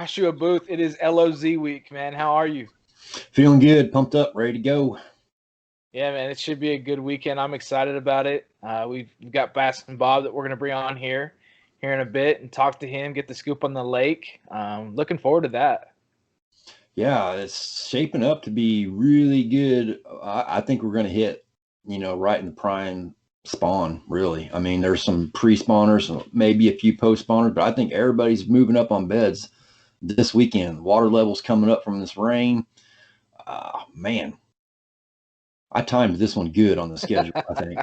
Joshua Booth. It is LOZ week, man. How are you? Feeling good, pumped up, ready to go. Yeah, man, it should be a good weekend. I'm excited about it. We've got BassingBob that we're going to bring on here in a bit and talk to him, get the scoop on the lake. Looking forward to that. Yeah, it's shaping up to be really good. I think we're going to hit, right in the prime spawn, really. I mean, there's some pre-spawners, maybe a few post-spawners, but I think everybody's moving up on beds this weekend. Water levels coming up from this rain. Man, I timed this one good on the schedule, I think.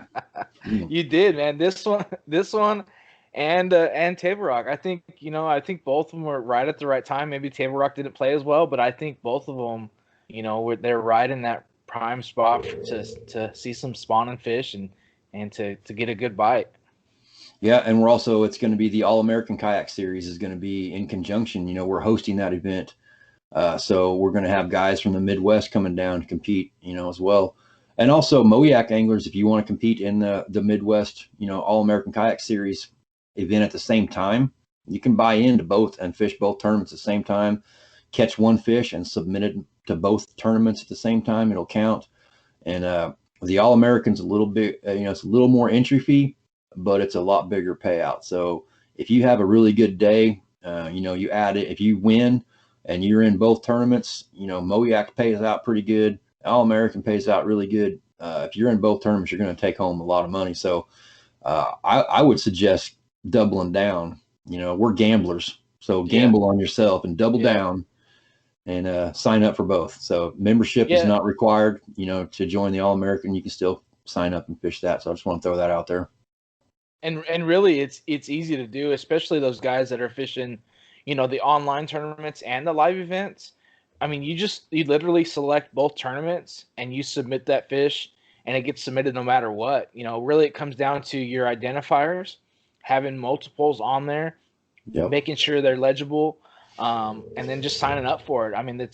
You did, man. This one, and Table Rock. I think both of them were right at the right time. Maybe Table Rock didn't play as well, but I think both of them, they're right in that prime spot to see some spawning fish and to get a good bite. Yeah, and it's going to be the All American Kayak Series is going to be in conjunction. We're hosting that event. So we're going to have guys from the Midwest coming down to compete, as well. And also MoYak anglers, if you want to compete in the Midwest, All American Kayak Series event at the same time, you can buy into both and fish both tournaments at the same time, catch one fish and submit it to both tournaments at the same time. It'll count. And the All American's a little bit, it's a little more entry fee, but it's a lot bigger payout. So if you have a really good day, you add it. If you win and you're in both tournaments, MoYak pays out pretty good. All American pays out really good. If you're in both tournaments, you're going to take home a lot of money. So I would suggest doubling down. We're gamblers, so gamble on yourself and double down and sign up for both. So membership is not required, to join the All American. You can still sign up and fish that. So I just want to throw that out there. And really, it's easy to do, especially those guys that are fishing, the online tournaments and the live events. I mean, you literally select both tournaments and you submit that fish and it gets submitted no matter what. Really it comes down to your identifiers, having multiples on there, making sure they're legible, and then just signing up for it. I mean,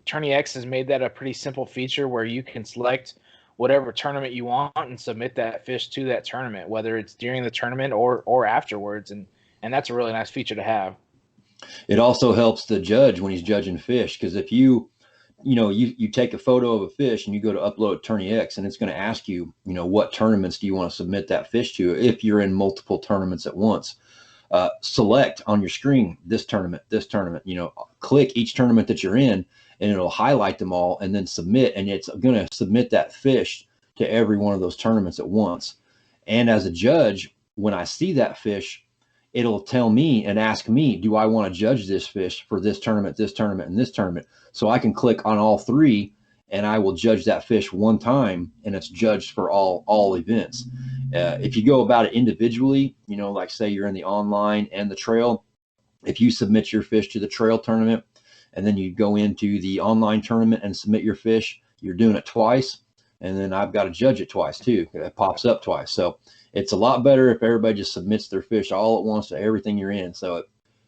Tourney X has made that a pretty simple feature where you can select whatever tournament you want and submit that fish to that tournament, whether it's during the tournament or afterwards. And that's a really nice feature to have. It also helps the judge when he's judging fish, because if you take a photo of a fish and you go to upload Tourney X, and it's going to ask you, what tournaments do you want to submit that fish to if you're in multiple tournaments at once. Select on your screen this tournament, click each tournament that you're in, and it'll highlight them all and then submit, and it's going to submit that fish to every one of those tournaments at once. And as a judge, when I see that fish, it'll tell me and ask me, do I want to judge this fish for this tournament, and this tournament? So I can click on all three and I will judge that fish one time, and it's judged for all events. If you go about it individually, like say you're in the online and the trail, if you submit your fish to the trail tournament and then you go into the online tournament and submit your fish, you're doing it twice. And then I've got to judge it twice too. It pops up twice. So it's a lot better if everybody just submits their fish all at once to everything you're in. So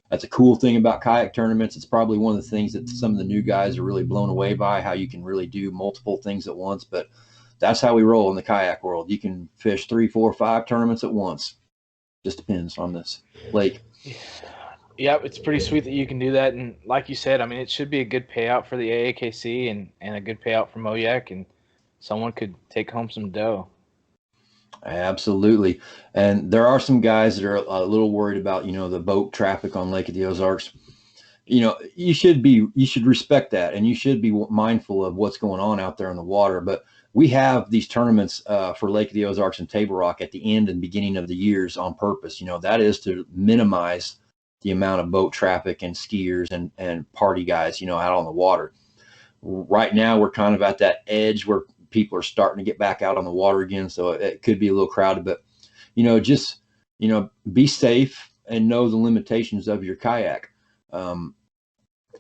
that's a cool thing about kayak tournaments. It's probably one of the things that some of the new guys are really blown away by, how you can really do multiple things at once. But that's how we roll in the kayak world. You can fish 3, 4, 5 tournaments at once. Just depends on this lake. Yeah, it's pretty sweet that you can do that. And like you said, I mean, it should be a good payout for the AAKC and a good payout for MoYak, and someone could take home some dough. Absolutely. And there are some guys that are a little worried about, the boat traffic on Lake of the Ozarks. You should respect that, and you should be mindful of what's going on out there in the water. But we have these tournaments for Lake of the Ozarks and Table Rock at the end and beginning of the years on purpose. That is to minimize the amount of boat traffic and skiers and party guys, out on the water. Right now, we're kind of at that edge where people are starting to get back out on the water again. So it could be a little crowded, but, just, be safe and know the limitations of your kayak.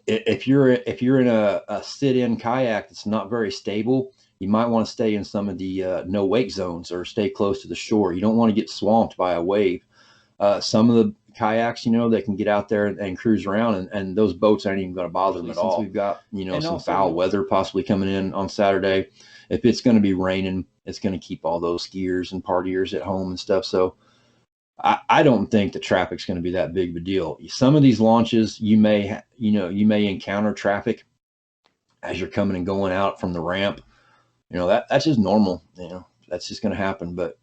If you're in a sit-in kayak that's not very stable, you might want to stay in some of the no wake zones or stay close to the shore. You don't want to get swamped by a wave. Some of the kayaks, they can get out there and cruise around, and those boats aren't even going to bother them at all. Since we've got, some foul weather possibly coming in on Saturday, if it's going to be raining, it's going to keep all those skiers and partiers at home and stuff. So I don't think the traffic's going to be that big of a deal. Some of these launches, you may encounter traffic as you're coming and going out from the ramp. That's just normal. That's just going to happen. But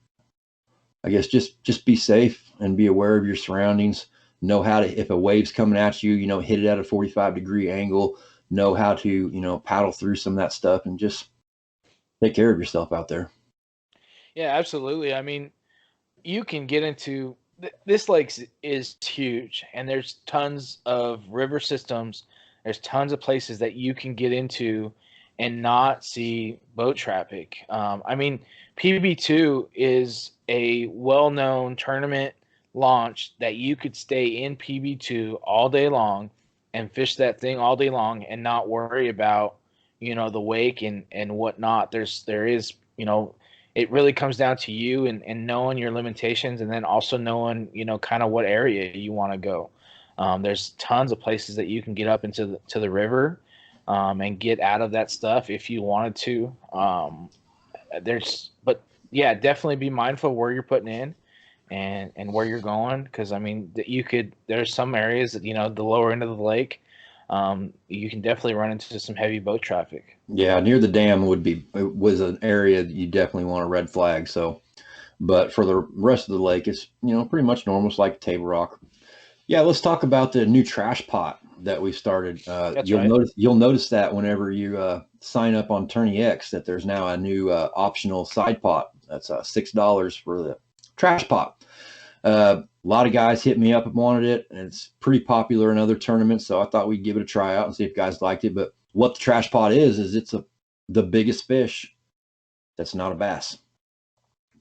I guess just be safe and be aware of your surroundings. Know how to, if a wave's coming at you, hit it at a 45-degree angle. Know how to paddle through some of that stuff and just take care of yourself out there. Yeah, absolutely. I mean, you can get into this lake is huge, and there's tons of river systems. There's tons of places that you can get into and not see boat traffic. I mean, PB2 is a well-known tournament launch that you could stay in PB2 all day long and fish that thing all day long and not worry about, the wake and whatnot. There is, it really comes down to you and knowing your limitations, and then also knowing, kind of what area you want to go. There's tons of places that you can get up into the river and get out of that stuff if you wanted to. But yeah, definitely be mindful of where you're putting in and where you're going, because I mean there's some areas that, the lower end of the lake, you can definitely run into some heavy boat traffic. Yeah, near the dam was an area that you definitely want a red flag. So, but for the rest of the lake, it's pretty much normal. It's like Table Rock. Yeah, let's talk about the new trash pot that we started. That's You'll right. notice that whenever you sign up on Tourney X, that there's now a new optional side pot. That's $6 for the trash pot. A lot of guys hit me up and wanted it, and it's pretty popular in other tournaments. So I thought we'd give it a try out and see if guys liked it. But what the trash pot is it's the biggest fish that's not a bass.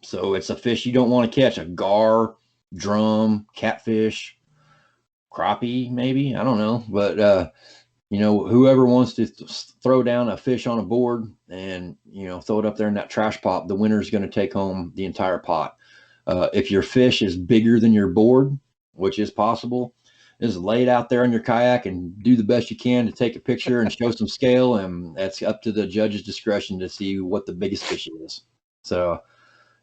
So it's a fish you don't want to catch: a gar, drum, catfish, crappie, maybe. I don't know, but whoever wants to throw down a fish on a board and throw it up there in that trash pot, the winner is going to take home the entire pot. If your fish is bigger than your board, which is possible, just lay it out there on your kayak and do the best you can to take a picture and show some scale, and that's up to the judge's discretion to see what the biggest fish is. So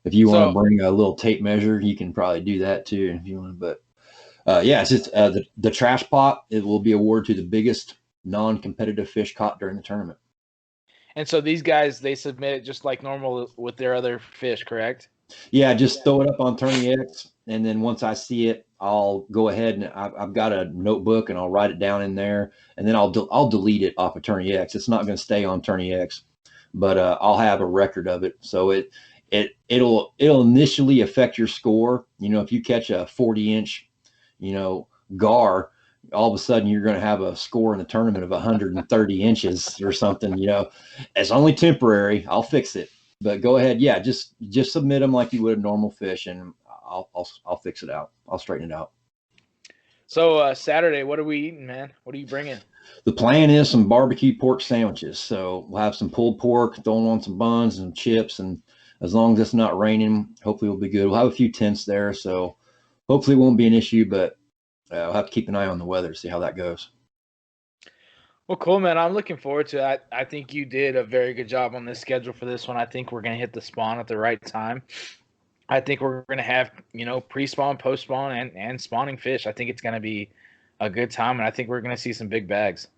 if you want to bring a little tape measure, you can probably do that too if you want. But yeah, it's just the trash pot. It will be awarded to the biggest non-competitive fish caught during the tournament. And so these guys, they submit it just like normal with their other fish, correct? Yeah, just throw it up on Tourney X, and then once I see it, I'll go ahead and I've got a notebook and I'll write it down in there, and then I'll delete it off of Tourney X. It's not going to stay on Tourney X, but I'll have a record of it. So it'll initially affect your score. If you catch a 40-inch, gar, all of a sudden you're going to have a score in the tournament of 130 inches or something. It's only temporary. I'll fix it. But go ahead, yeah, just submit them like you would a normal fish, and I'll fix it out. I'll straighten it out. So Saturday, what are we eating, man? What are you bringing? The plan is some barbecue pork sandwiches. So we'll have some pulled pork, throwing on some buns and chips, and as long as it's not raining, hopefully we'll be good. We'll have a few tents there, so hopefully it won't be an issue, but I'll have to keep an eye on the weather to see how that goes. Well, cool, man. I'm looking forward to it. I think you did a very good job on this schedule for this one. I think we're going to hit the spawn at the right time. I think we're going to have, pre-spawn, post-spawn, and spawning fish. I think it's going to be a good time, and I think we're going to see some big bags.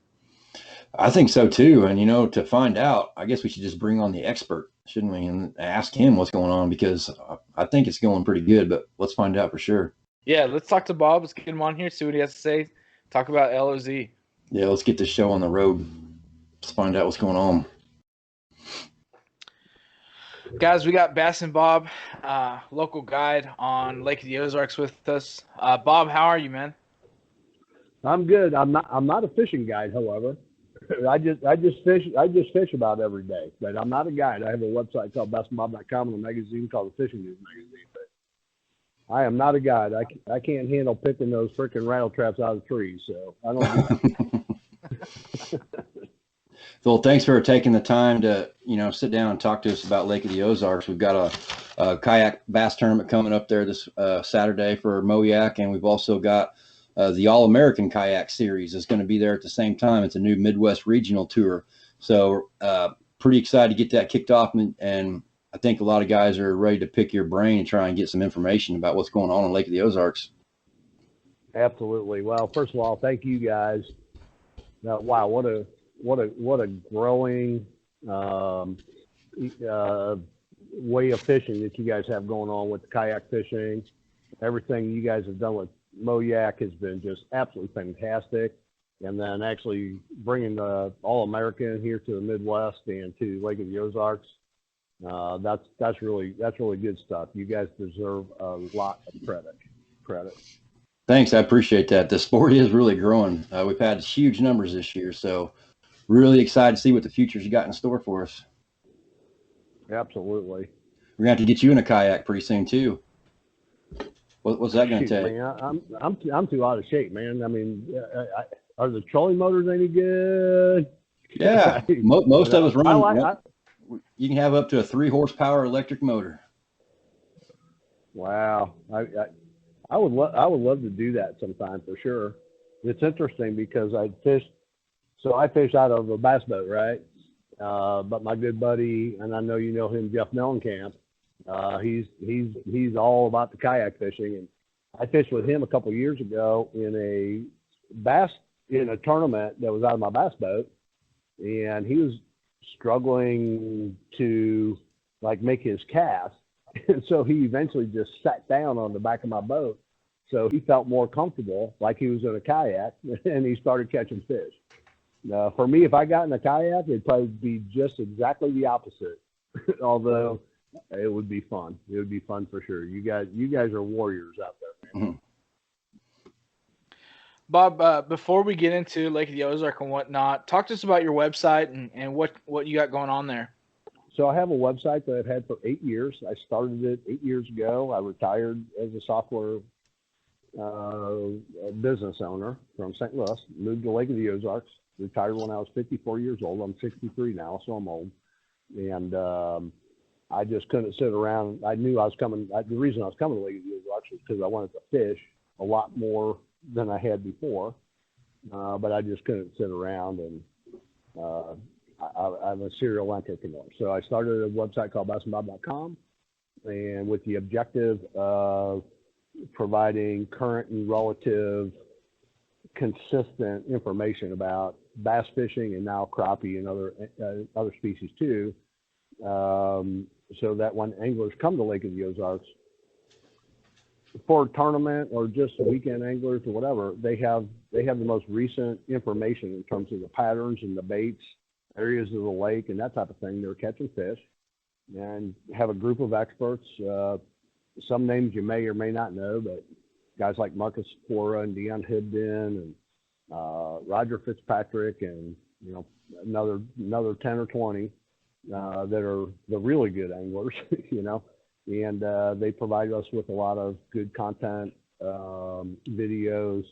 I think so, too. And, to find out, I guess we should just bring on the expert, shouldn't we, and ask him what's going on, because I think it's going pretty good, but let's find out for sure. Yeah, let's talk to Bob. Let's get him on here, see what he has to say. Talk about LOZ. Yeah, let's get this show on the road. Let's find out what's going on. Guys, we got BassingBob, local guide on Lake of the Ozarks with us. Bob, how are you, man? I'm good. I'm not a fishing guide, however. I just fish about every day, but I'm not a guide. I have a website called BassingBob.com and a magazine called the Fishing News Magazine. But I am not a guide. I can't handle picking those freaking rattle traps out of the trees, so I don't. Well, thanks for taking the time to sit down and talk to us about Lake of the Ozarks. We've got a kayak bass tournament coming up there this Saturday for MoYak, and we've also got the All American Kayak Series is going to be there at the same time. It's a new Midwest regional tour, so pretty excited to get that kicked off and I think a lot of guys are ready to pick your brain and try and get some information about what's going on in Lake of the Ozarks. Absolutely. Well, first of all, thank you guys. Wow, what a growing way of fishing that you guys have going on with the kayak fishing. Everything you guys have done with MoYak has been just absolutely fantastic. And then actually bringing the All American here to the Midwest and to Lake of the Ozarks, that's really good stuff. You guys deserve a lot of credit. Thanks, I appreciate that. The sport is really growing. We've had huge numbers this year, so really excited to see what the future's got in store for us. Absolutely. We're gonna have to get you in a kayak pretty soon too. What's that gonna take? Man, I'm too out of shape, man. I mean, are the trolling motors any good? Yeah, most of us run. You can have up to a 3 horsepower electric motor. Wow, I would love to do that sometime for sure. It's interesting because I fish out of a bass boat, right? But my good buddy, and I know you know him, Jeff Mellencamp, he's all about the kayak fishing, and I fished with him a couple of years ago in a tournament that was out of my bass boat, and he was struggling to like make his cast. And so he eventually just sat down on the back of my boat. So he felt more comfortable, like he was in a kayak, and he started catching fish. For me, if I got in a kayak, it'd probably be just exactly the opposite. Although it would be fun. It would be fun for sure. You guys are warriors out there, man. Mm-hmm. Bob, before we get into Lake of the Ozark and whatnot, talk to us about your website and what you got going on there. So I have a website that I've had for 8 years. I started it 8 years ago. I retired as a software business owner from St. Louis, moved to Lake of the Ozarks, retired when I was 54 years old. I'm 63 now, so I'm old. And I just couldn't sit around. I knew I was coming. The reason I was coming to Lake of the Ozarks was because I wanted to fish a lot more than I had before. But I just couldn't sit around, and I'm a serial entrepreneur. So I started a website called BassingBob.com, and with the objective of providing current and relative consistent information about bass fishing and now crappie and other species too, so that when anglers come to Lake of the Ozarks for a tournament or just weekend anglers or whatever, they have the most recent information in terms of the patterns and the baits, areas of the lake, and that type of thing. They're catching fish, and have a group of experts. Some names you may or may not know, but guys like Marcus Flora and Dion Hibden and Roger Fitzpatrick, and another 10 or 20 that are the really good anglers, and they provide us with a lot of good content, videos.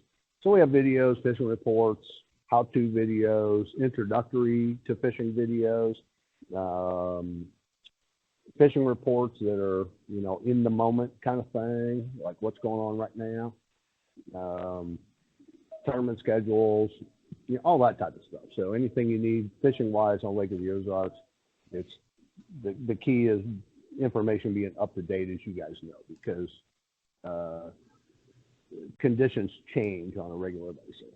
So we have videos, fishing reports, how-to videos, introductory to fishing videos, fishing reports that are, in the moment kind of thing, like what's going on right now, tournament schedules, all that type of stuff. So anything you need fishing-wise on Lake of the Ozarks, it's the key is information being up to date, as you guys know, because conditions change on a regular basis.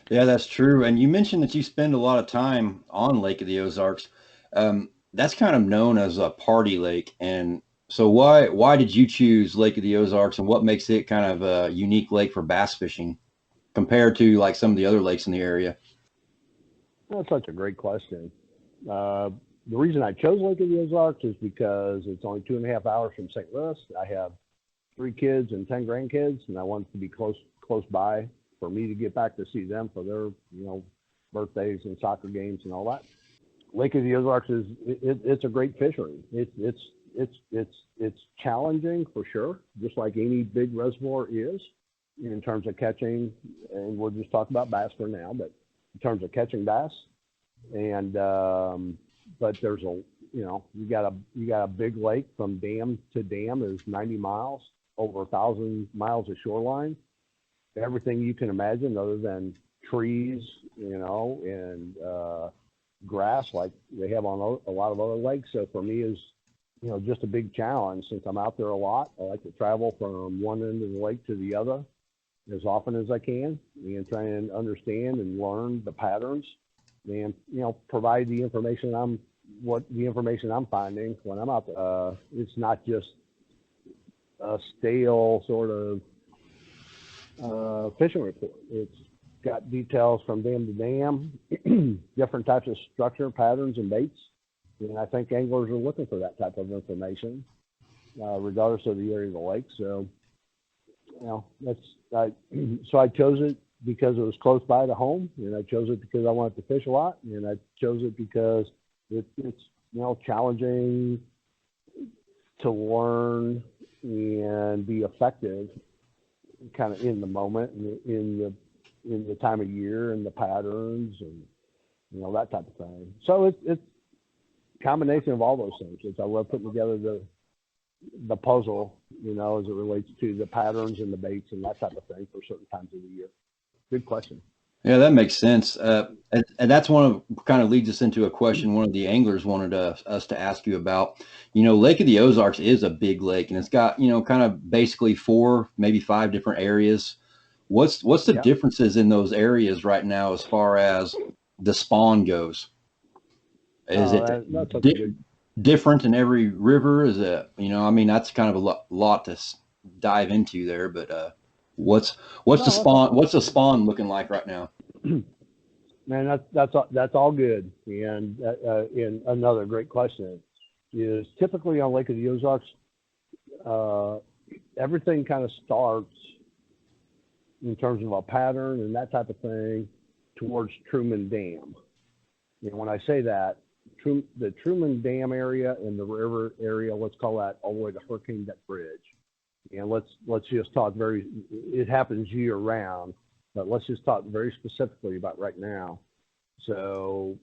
Yeah, that's true. And you mentioned that you spend a lot of time on Lake of the Ozarks. That's kind of known as a party lake. And so why did you choose Lake of the Ozarks, and what makes it kind of a unique lake for bass fishing compared to like some of the other lakes in the area? That's such a great question. The reason I chose Lake of the Ozarks is because it's only 2.5 hours from St. Louis. I have 3 kids and 10 grandkids, and I want it to be close by for me to get back to see them for their, birthdays and soccer games and all that. Lake of the Ozarks it's a great fishery. It's challenging for sure, just like any big reservoir is in terms of catching. And we'll just talk about bass for now, but in terms of catching bass, and but there's you got a big lake from dam to dam is 90 miles, over 1,000 miles of shoreline. Everything you can imagine other than trees, and grass like they have on a lot of other lakes. So for me is, just a big challenge since I'm out there a lot. I like to travel from one end of the lake to the other as often as I can and try and understand and learn the patterns and, provide the information I'm finding when I'm out there. It's not just a stale sort of fishing report. It's got details from dam to dam, different types of structure, patterns, and baits. And I think anglers are looking for that type of information, regardless of the area of the lake. So, so I chose it because it was close by to home, and I chose it because I wanted to fish a lot, and I chose it because it's challenging to learn and be effective, kind of in the moment and in the time of year and the patterns and that type of thing. So it's a combination of all those things. I love putting together the puzzle, as it relates to the patterns and the baits and that type of thing for certain times of the year. Good question. Yeah, that makes sense. And that's kind of leads us into a question one of the anglers wanted us to ask you about. Lake of the Ozarks is a big lake, and it's got, kind of basically 4, maybe 5 different areas. What's the differences in those areas right now as far as the spawn goes? Is it different in every river? Is it, that's kind of a lot to dive into there, but what's the spawn looking like right now? Man, that's all good. And another great question is typically on Lake of the Ozarks, everything kind of starts in terms of a pattern and that type of thing towards Truman Dam. When I say that, the Truman Dam area and the river area, let's call that all the way to Hurricane Deck Bridge. And let's just talk it happens year round, but let's just talk very specifically about right now. So,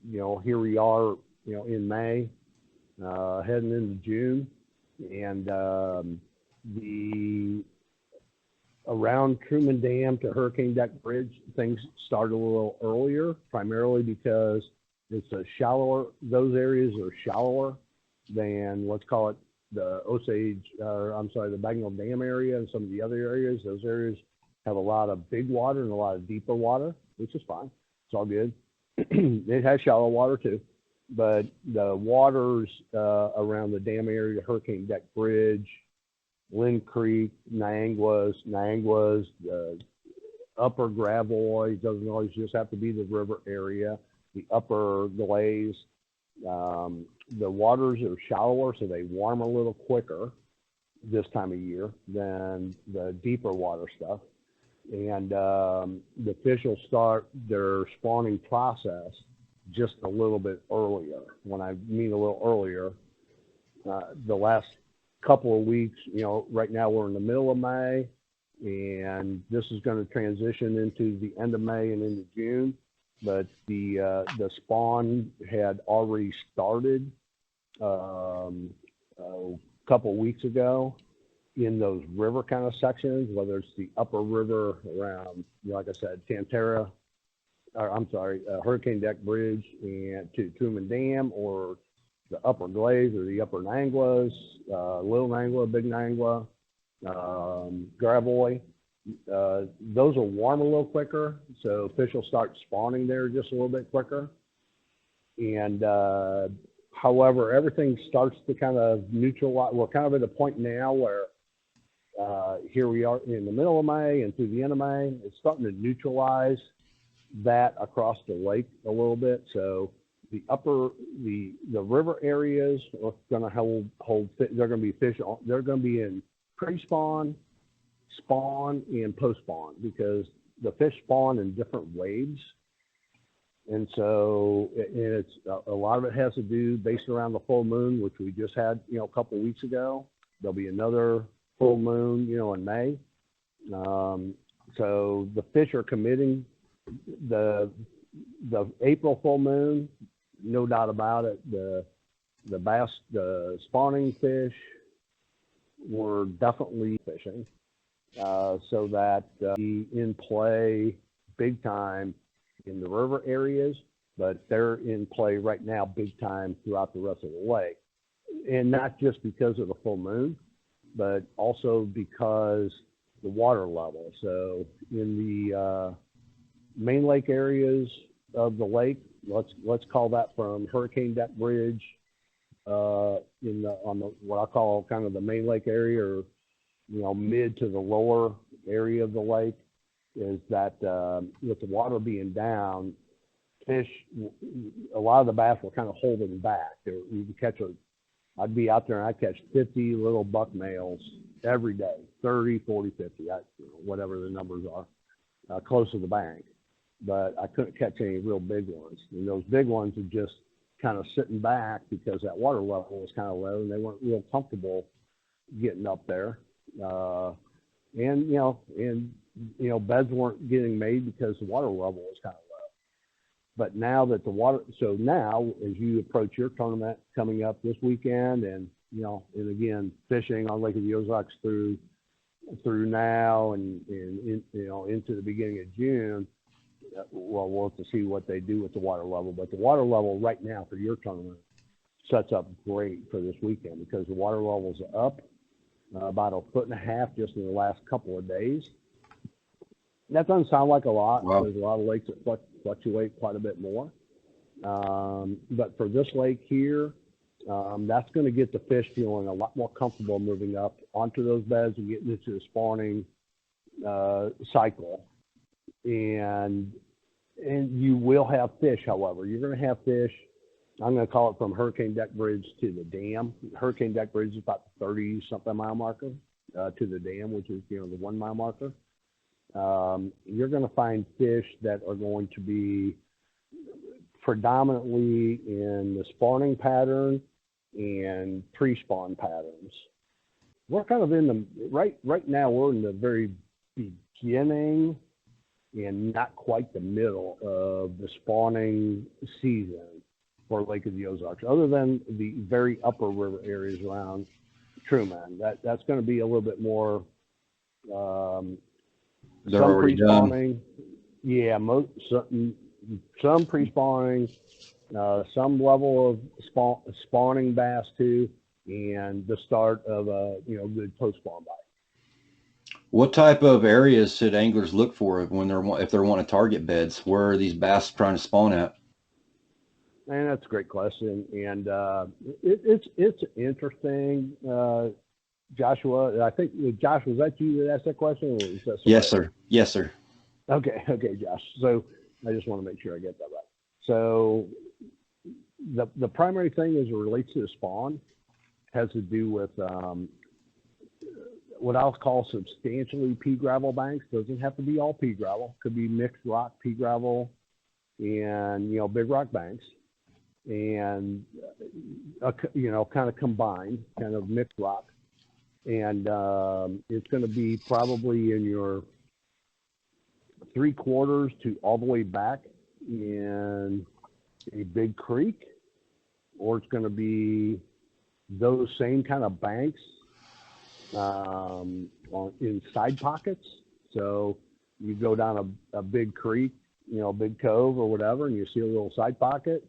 here we are, in May, heading into June, and around Truman Dam to Hurricane Deck Bridge, things start a little earlier, primarily because those areas are shallower than, let's call it, the the Bagnell Dam area and some of the other areas. Those areas have a lot of big water and a lot of deeper water, which is fine. It's all good. It has shallow water too, but the waters around the dam area, Hurricane Deck Bridge, Lynn Creek, Nianguas, the upper Gravois, doesn't always just have to be the river area, the upper Glaze. The waters are shallower, so they warm a little quicker this time of year than the deeper water stuff. And the fish will start their spawning process just a little bit earlier. When I mean a little earlier, the last couple of weeks, right now we're in the middle of May, and this is going to transition into the end of May and into June. But the spawn had already started a couple of weeks ago in those river kind of sections, whether it's the upper river around, like I said, Hurricane Deck Bridge and to Truman Dam, or the upper Glaze or the upper Nianguas, Little Niangua, Big Niangua, Gravois. Those will warm a little quicker, so fish will start spawning there just a little bit quicker. And however, everything starts to kind of neutralize. We're kind of at a point now where here we are in the middle of May and through the end of May, it's starting to neutralize that across the lake a little bit. So the river areas are going to hold. They're going to be fish. They're going to be in pre-spawn, spawn, and post-spawn, because the fish spawn in different waves. And so it's a lot of it has to do based around the full moon, which we just had, a couple of weeks ago. There'll be another full moon, in May. So the fish are committing. The April full moon, no doubt about it. The bass, the spawning fish were definitely fishing, so that in play big time in the river areas but they're in play right now big time throughout the rest of the lake. And not just because of the full moon, but also because the water level. So in the main lake areas of the lake, let's call that from Hurricane Deck Bridge on the what I call kind of the main lake area, or mid to the lower area of the lake, is that with the water being down, fish, a lot of the bass were kind of holding back. You can catch I'd be out there and I'd catch 50 little buck males every day, 30, 40, 50, whatever the numbers are, close to the bank. But I couldn't catch any real big ones. And those big ones are just kind of sitting back because that water level was kind of low and they weren't real comfortable getting up there. And beds weren't getting made because the water level was kind of low. But now that now as you approach your tournament coming up this weekend, and again, fishing on Lake of the Ozarks through now and into the beginning of June, well, we'll have to see what they do with the water level. But the water level right now for your tournament sets up great for this weekend because the water levels are up about 1.5 feet just in the last couple of days. That doesn't sound like a lot. Wow. There's a lot of lakes that fluctuate quite a bit more. But for this lake here, that's going to get the fish feeling a lot more comfortable moving up onto those beds and getting into the spawning cycle. And you will have fish, however. You're going to have fish. I'm going to call it from Hurricane Deck Bridge to the dam. Hurricane Deck Bridge is about the 30-something mile marker to the dam, which is, the 1 mile marker. You're going to find fish that are going to be predominantly in the spawning pattern and pre-spawn patterns. We're kind of in the, right now, we're in the very beginning and not quite the middle of the spawning season for Lake of the Ozarks, other than the very upper river areas around Truman. That's going to be a little bit more They're some already pre-spawning. Yeah, some pre-spawning, some level of spawning bass too, and the start of a good post-spawn bite. What type of areas should anglers look for if they're wanting to target beds? Where are these bass trying to spawn at? And that's a great question, and it's interesting, Joshua. I think Josh, was that you that asked that question? Or was that somebody? Yes, sir. Yes, sir. Okay, Josh. So I just want to make sure I get that right. So the primary thing as it relates to the spawn has to do with what I'll call substantially pea gravel banks. Doesn't have to be all pea gravel. Could be mixed rock, pea gravel, and big rock banks, and kind of combined, kind of mixed rock. And it's going to be probably in your 3/4 to all the way back in a big creek, or it's going to be those same kind of banks in side pockets. So you go down a big creek, a big cove or whatever, and you see a little side pocket.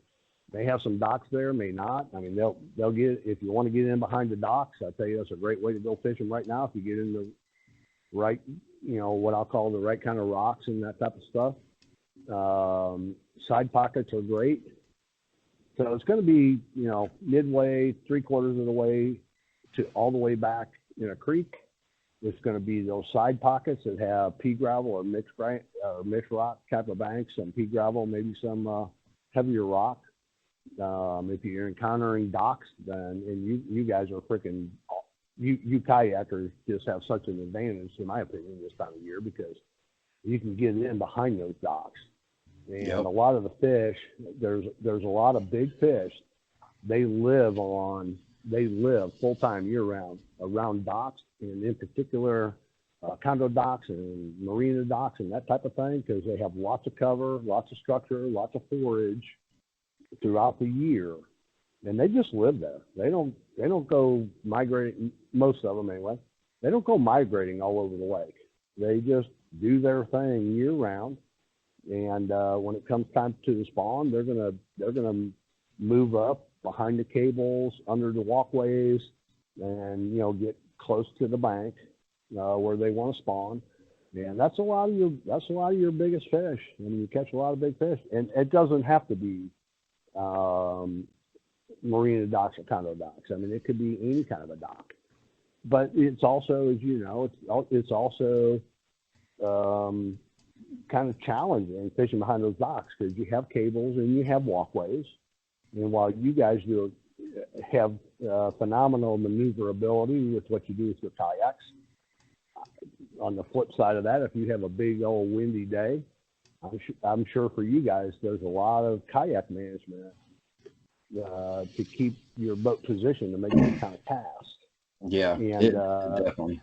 They have some docks there, may not. I mean, they'll get, if you want to get in behind the docks, I tell you, that's a great way to go fishing right now. If you get in the right, what I'll call the right kind of rocks and that type of stuff. Side pockets are great. So it's going to be, midway, 3/4 of the way to all the way back in a creek. It's going to be those side pockets that have pea gravel or mixed rock type of banks, some pea gravel, maybe some heavier rock. If you're encountering docks, then you guys are freaking, you kayakers just have such an advantage, in my opinion, this time of year, because you can get in behind those docks. And Yep. A lot of the fish, there's a lot of big fish. They live full-time year-round around docks, and in particular condo docks and marina docks and that type of thing, because they have lots of cover, lots of structure, lots of forage throughout the year, and they just live there. They don't go migrating, most of them anyway. They don't go migrating all over the lake. They just do their thing year-round, And when it comes time to the spawn, they're gonna move up behind the cables, under the walkways, and get close to the bank where they want to spawn. And that's a lot of your biggest fish. I mean, you catch a lot of big fish, and it doesn't have to be marina docks or condo docks. I mean, it could be any kind of a dock. But it's also, as you know, it's also kind of challenging fishing behind those docks because you have cables and you have walkways. And while you guys have phenomenal maneuverability with what you do with your kayaks, on the flip side of that, if you have a big old windy day, I'm sure for you guys, there's a lot of kayak management to keep your boat positioned to make that kind of cast. Yeah, and, definitely.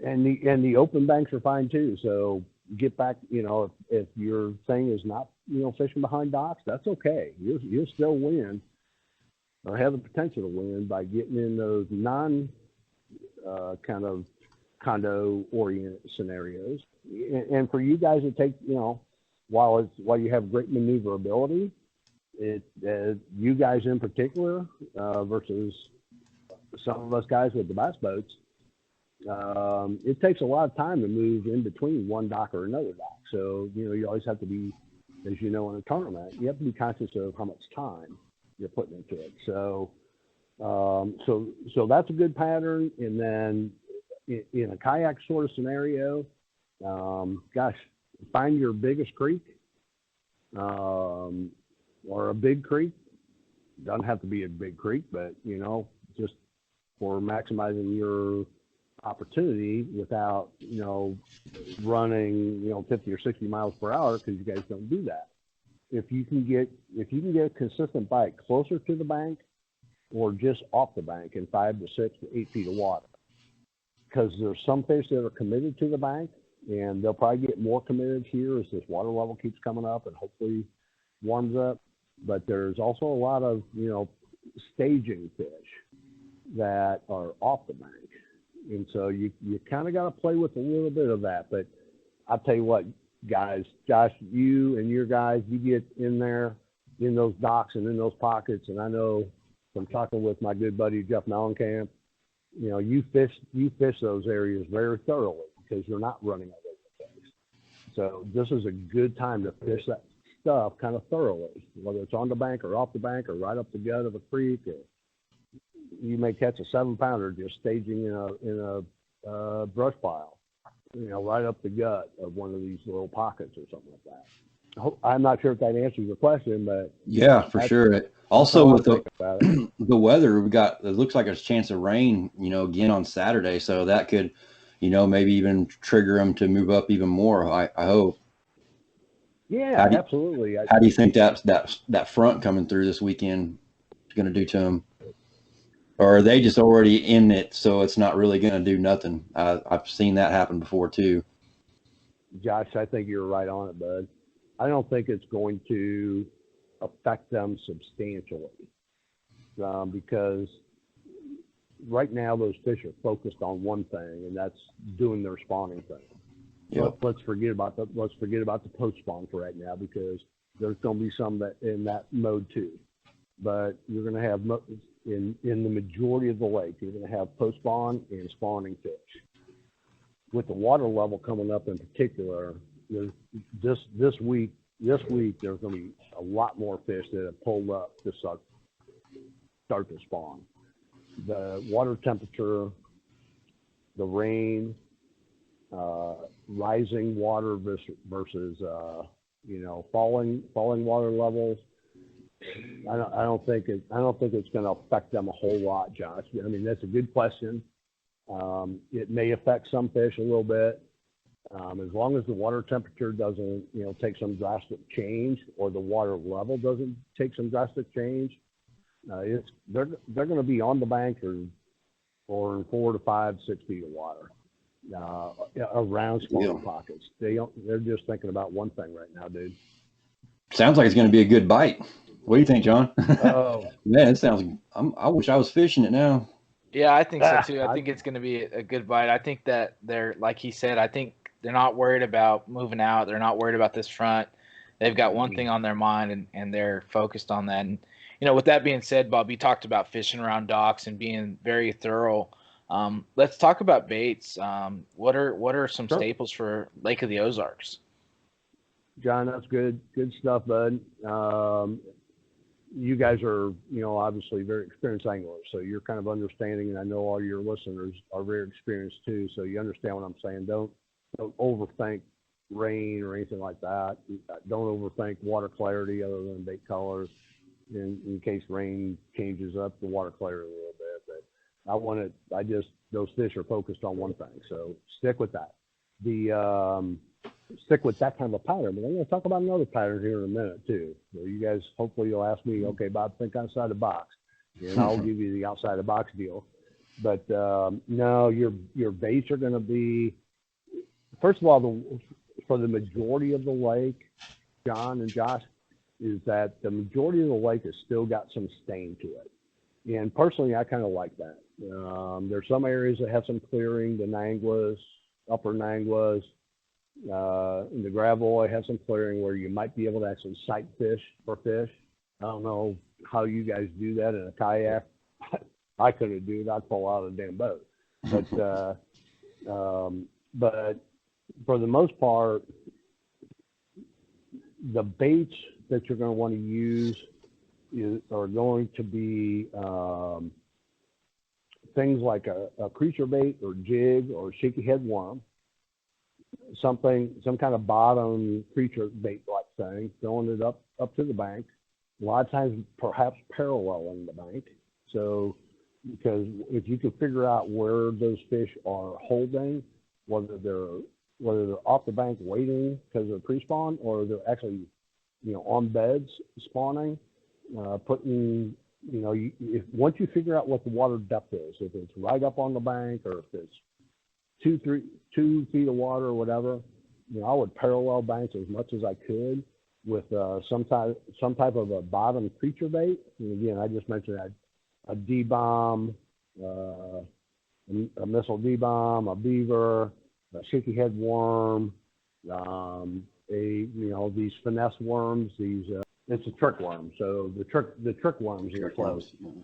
And the open banks are fine too. So get back, if your thing is not, fishing behind docks, that's okay. You'll still win or have the potential to win by getting in those non kind of condo oriented scenarios. And for you guys, it takes, while you have great maneuverability, you guys in particular versus some of us guys with the bass boats, it takes a lot of time to move in between one dock or another dock. So, you always have to be, as you know, in a tournament, you have to be conscious of how much time you're putting into it. So, so that's a good pattern. And then in a kayak sort of scenario, find your biggest creek, or a big creek. Doesn't have to be a big creek, but, just for maximizing your opportunity without, running, 50 or 60 miles per hour, because you guys don't do that. If you can get a consistent bite closer to the bank or just off the bank in 5 to 6 to 8 feet of water, because there's some fish that are committed to the bank, and they'll probably get more committed here as this water level keeps coming up and hopefully warms up. But there's also a lot of, staging fish that are off the bank. And so you kind of got to play with a little bit of that. But I'll tell you what, guys, Josh, you and your guys, you get in there in those docks and in those pockets. And I know from talking with my good buddy, Jeff Mellencamp, you fish those areas very thoroughly because you're not running all over the place. So this is a good time to fish that stuff kind of thoroughly, whether it's on the bank or off the bank or right up the gut of a creek. Or you may catch a 7-pounder just staging in a brush pile, right up the gut of one of these little pockets or something like that. I'm not sure if that answers your question, but yeah, for sure. Also, with the weather, it looks like there's a chance of rain, again on Saturday. So that could, maybe even trigger them to move up even more. I hope. Yeah, absolutely. How do you think that front coming through this weekend is going to do to them? Or are they just already in it, so it's not really going to do nothing? I've seen that happen before too. Josh, I think you're right on it, bud. I don't think it's going to affect them substantially because right now those fish are focused on one thing, and that's doing their spawning thing. Yep. Let's forget about the post spawn for right now because there's going to be some that in that mode too. But you're going to have in the majority of the lake, you're going to have post spawn and spawning fish. With the water level coming up in particular, this week there's going to be a lot more fish that have pulled up to start to spawn. The water temperature, the rain, rising water versus falling water levels. I don't think it's going to affect them a whole lot, Josh. I mean, that's a good question. It may affect some fish a little bit. As long as the water temperature doesn't, take some drastic change, or the water level doesn't take some drastic change, they're going to be on the bank or in 4 to 5, 6 feet of water around spawning pockets. They're just thinking about one thing right now, dude. Sounds like it's going to be a good bite. What do you think, John? Oh man, it sounds. I wish I was fishing it now. Yeah, I think so too. I think it's going to be a good bite. I think that they're, like he said, I think They're not worried about moving out. They're not worried about this front. They've got one thing on their mind, and they're focused on that. And with that being said, Bob, you talked about fishing around docks and being very thorough. Let's talk about baits. What are some staples for Lake of the Ozarks? John, that's good stuff, bud. You guys are, obviously very experienced anglers, so you're kind of understanding, and I know all your listeners are very experienced too, so you understand what I'm saying. Don't overthink rain or anything like that. Don't overthink water clarity other than bait colors in case rain changes up the water clarity a little bit. But those fish are focused on one thing, so stick with that. Stick with that kind of a pattern. But I'm going to talk about another pattern here in a minute too. So you guys, hopefully you'll ask me, okay, Bob, think outside the box, and I'll give you the outside the box deal. But no, your baits are going to be, first of all, for the majority of the lake, John and Josh, is that the majority of the lake has still got some stain to it. And personally, I kind of like that. There's some areas that have some clearing, the Nanguas, upper Nanguas, the Gravois has some clearing where you might be able to actually sight fish for fish. I don't know how you guys do that in a kayak. I couldn't do it. I'd fall out of the damn boat. But for the most part, the baits that you're going to want to use are going to be things like a creature bait or jig or shaky head worm. Some kind of bottom creature bait like thing, throwing it up to the bank. A lot of times, perhaps paralleling the bank. So, because if you can figure out where those fish are holding, whether they're off the bank waiting because they're pre-spawn, or they're actually, on beds spawning, once you figure out what the water depth is, if it's right up on the bank or if it's 2 feet of water or whatever, I would parallel banks as much as I could with some type of a bottom creature bait. And again, I just mentioned that a D-bomb, a missile D-bomb, a beaver, a shaky head worm, these finesse worms, it's a trick worm. So the trick worms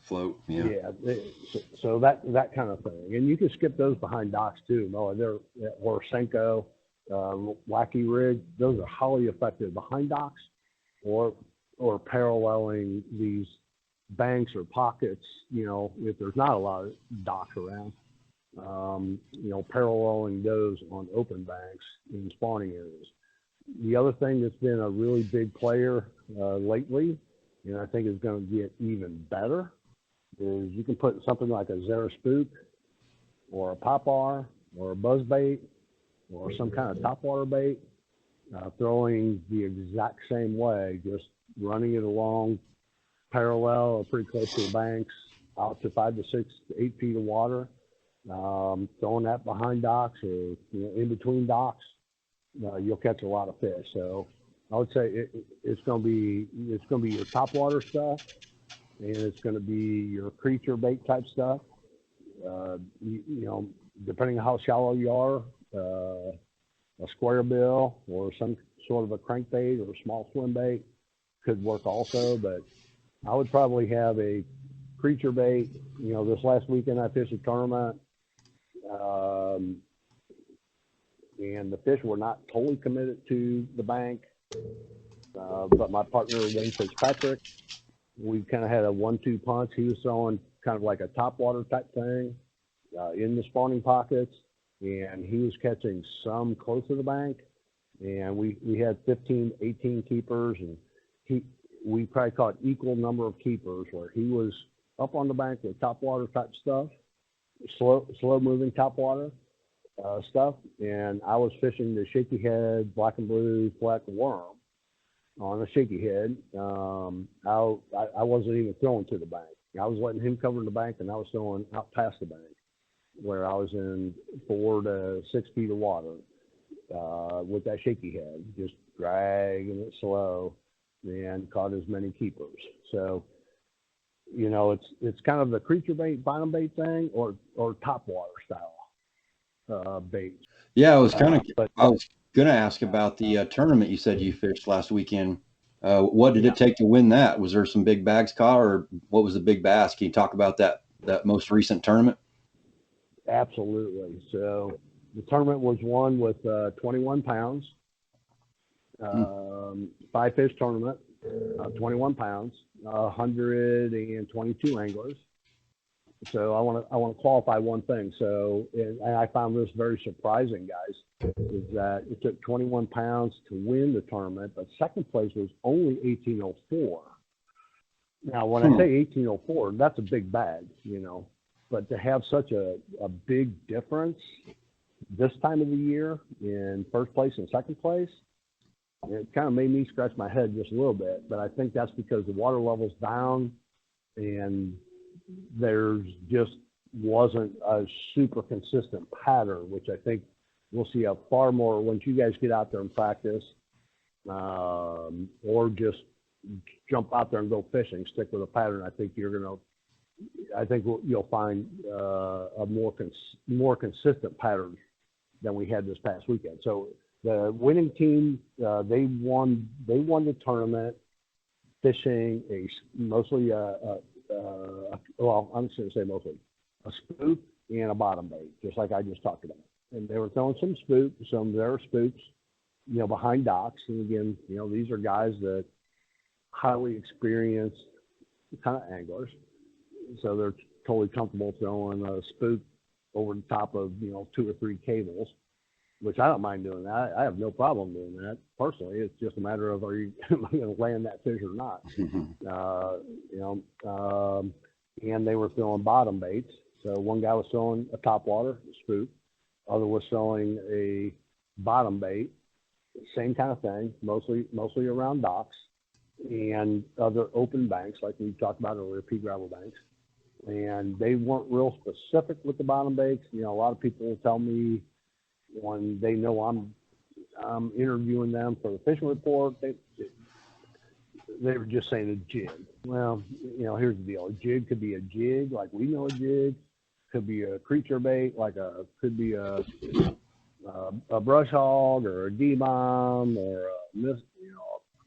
float. Yeah. So that kind of thing, and you can skip those behind docks too. No, or Senko, wacky rig. Those are highly effective behind docks, or paralleling these banks or pockets. If there's not a lot of docks around, paralleling those on open banks in spawning areas. The other thing that's been a really big player lately, and I think is going to get even better, is you can put something like a Zara Spook or a Popar or a buzzbait or some kind of topwater bait, throwing the exact same way, just running it along parallel or pretty close to the banks, out to 5 to 6 to 8 feet of water, throwing that behind docks or in between docks. You'll catch a lot of fish. So I would say it's going to be your topwater stuff, and it's going to be your creature bait type stuff. Depending on how shallow you are, a square bill or some sort of a crankbait or a small swim bait could work also. But I would probably have a creature bait. This last weekend I fished a tournament. And the fish were not totally committed to the bank. But my partner, Wayne Fitzpatrick, we kind of had a 1-2 punch. He was throwing kind of like a topwater type thing in the spawning pockets, and he was catching some close to the bank. And we had 15, 18 keepers, and we probably caught equal number of keepers where he was up on the bank with topwater type stuff, slow moving topwater stuff, and I was fishing the shaky head, black and blue fleck worm on a shaky head. I wasn't even throwing to the bank. I was letting him cover the bank, and I was throwing out past the bank where I was in 4 to 6 feet of water with that shaky head, just dragging it slow, and caught as many keepers. So, it's kind of the creature bait, bottom bait thing, or topwater style bait. Yeah, I was kind of. But I was going to ask about the tournament you said you fished last weekend. What did yeah, it take to win that? Was there some big bags caught, or what was the big bass? Can you talk about that most recent tournament? absolutely. So the tournament was won with 21 pounds, Hmm. 5 fish tournament, 21 pounds, 122 anglers. So I want to qualify one thing. So and I found this very surprising, guys, is that it took 21 pounds to win the tournament, but second place was only 1804. Now, when I Hmm. say 1804, that's a big bag, but to have such a big difference this time of the year in first place and second place, it kind of made me scratch my head just a little bit. But I think that's because the water level's down and there's just wasn't a super consistent pattern, which I think we'll see a far more once you guys get out there and practice, or just jump out there and go fishing, stick with a pattern. I think you'll find a more consistent pattern than we had this past weekend. So the winning team, they won the tournament fishing mostly well, I'm just going to say mostly a spook and a bottom bait, just like I just talked about. And they were throwing some spook, some there are spooks, behind docks. And again, these are guys that highly experienced kind of anglers, so they're totally comfortable throwing a spook over the top of 2 or 3 cables, which I don't mind doing that. I have no problem doing that personally. It's just a matter of, are you going to land that fish or not? And they were throwing bottom baits. So one guy was throwing a topwater spook, other was throwing a bottom bait, same kind of thing, mostly around docks and other open banks like we talked about earlier, pea gravel banks. And they weren't real specific with the bottom baits. A lot of people will tell me when they know I'm interviewing them for the fishing report, they were just saying a jig. Well, here's the deal. A jig could be a jig, like we know a jig. Could be a creature bait, could be a brush hog or a D-bomb or a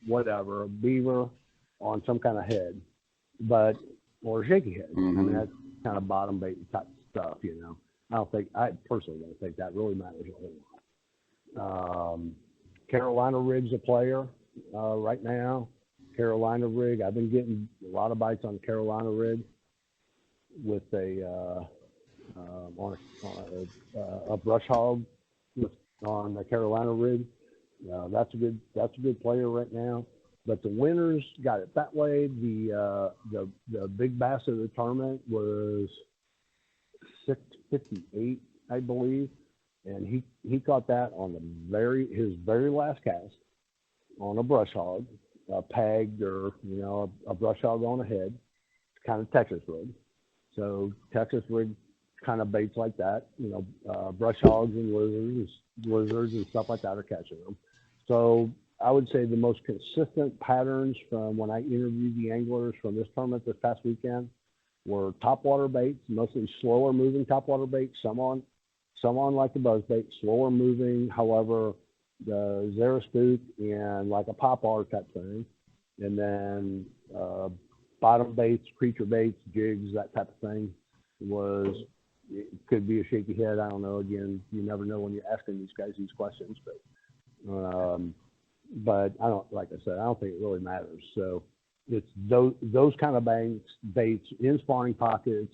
whatever, a beaver on some kind of head, or a shaky head. Mm-hmm. I mean, that's kind of bottom bait type stuff, I personally don't think that really matters a whole lot. Carolina rig's a player right now. Carolina rig, I've been getting a lot of bites on Carolina rig with a brush hog on the Carolina rig. That's a good player right now. But the winners got it that way. The big bass of the tournament was 658, I believe, and he caught that on his very last cast on a brush hog, pegged or a brush hog on a head, kind of Texas rig. So Texas rig kind of baits like that, brush hogs and lizards and stuff like that are catching them. So I would say the most consistent patterns from when I interviewed the anglers from this tournament this past weekend were topwater baits, mostly slower moving topwater baits, some on like the buzz bait, slower moving, however, the Zara spook and like a pop R type thing. And then bottom baits, creature baits, jigs, that type of thing it could be a shaky head. I don't know. Again, you never know when you're asking these guys these questions, but I don't, like I said, I don't think it really matters. So it's those kind of baits in spawning pockets,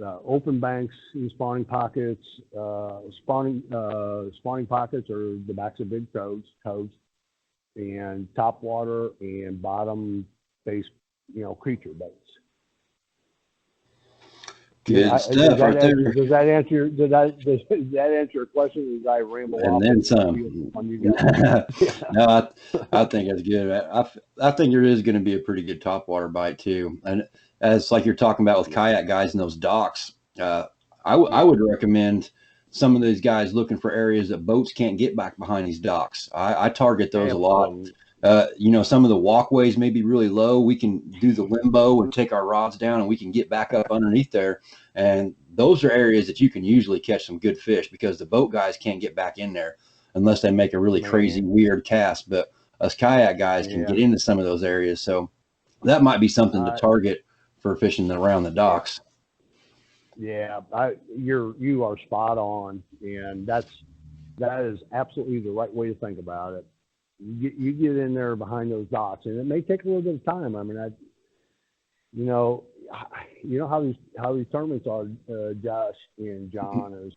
open banks in spawning pockets, spawning pockets are the backs of big coves, and top water and bottom base, creature baits. Good stuff right there. Does that answer your question? Did I ramble And off then some. on you guys? No, I think that's good. I think there is going to be a pretty good topwater bite too. And as like you're talking about with kayak guys in those docks, I would recommend some of these guys looking for areas that boats can't get back behind these docks. I target those a lot. You know, some of the walkways may be really low. We can do the limbo and take our rods down, and we can get back up underneath there. And those are areas that you can usually catch some good fish, because the boat guys can't get back in there unless they make a really crazy, weird cast. But us kayak guys can get into some of those areas. So that might be something to target for fishing around the docks. Yeah, you are spot on, and that is absolutely the right way to think about it. You get in there behind those docks, and it may take a little bit of time. I mean, you know how these tournaments are, Josh and John, is,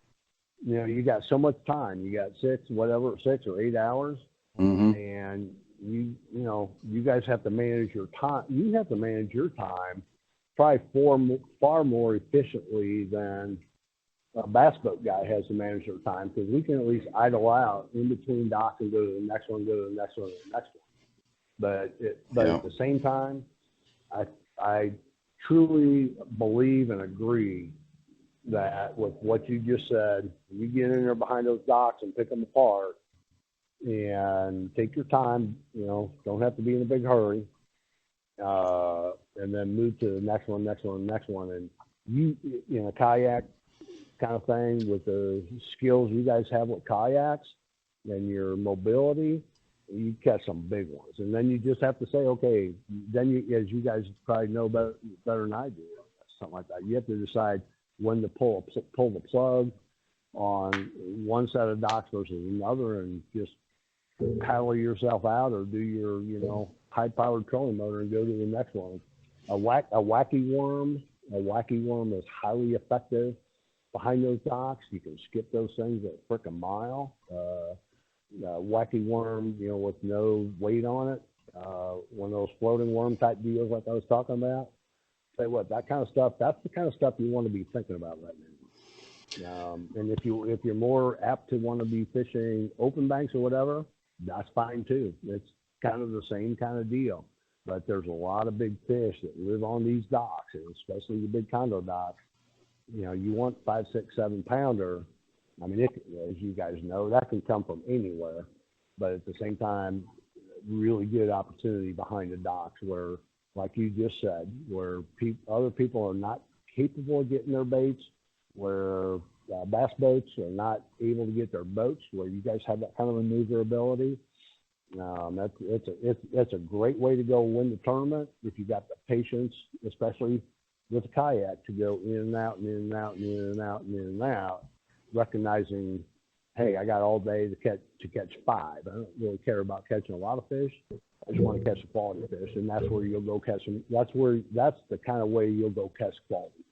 you know, you got so much time. You got 6 or 8 hours, and you guys have to manage your time. You have to manage your time probably far more efficiently than a bass boat guy has to manage their time, because we can at least idle out in between docks and go to the next one, go to the next one, and the next one. But at the same time, I truly believe and agree that with what you just said, you get in there behind those docks and pick them apart and take your time. You know, don't have to be in a big hurry. And then move to the next one. And you know, kayak kind of thing, with the skills you guys have with kayaks and your mobility, you catch some big ones. And then you just have to say, okay, then as you guys probably know better than I do, something like that, you have to decide when to pull the plug on one set of docks versus another, and just paddle yourself out, or do your, you know, high-powered trolling motor and go to the next one. A wacky worm is highly effective behind those docks. You can skip those things at a frickin' mile. Wacky worm, you know, with no weight on it, one of those floating worm type deals like I was talking about. Say what, that kind of stuff, that's the kind of stuff you want to be thinking about right now. And if you're more apt to want to be fishing open banks or whatever, that's fine too. It's kind of the same kind of deal. But there's a lot of big fish that live on these docks, and especially the big condo docks. You know, you want 5, 6, 7 pounder. I mean, as you guys know, that can come from anywhere. But at the same time, really good opportunity behind the docks where, like you just said, where other people are not capable of getting their baits, where bass boats are not able to get their boats, where you guys have that kind of maneuverability. It's a great way to go win the tournament if you got the patience, especially with a kayak, to go in and out and in and out and in and out and in and out, recognizing, hey, I got all day to catch 5. I don't really care about catching a lot of fish. I just want to catch a quality fish, and that's where you'll go catch them. That's the kind of way you'll go catch quality fish.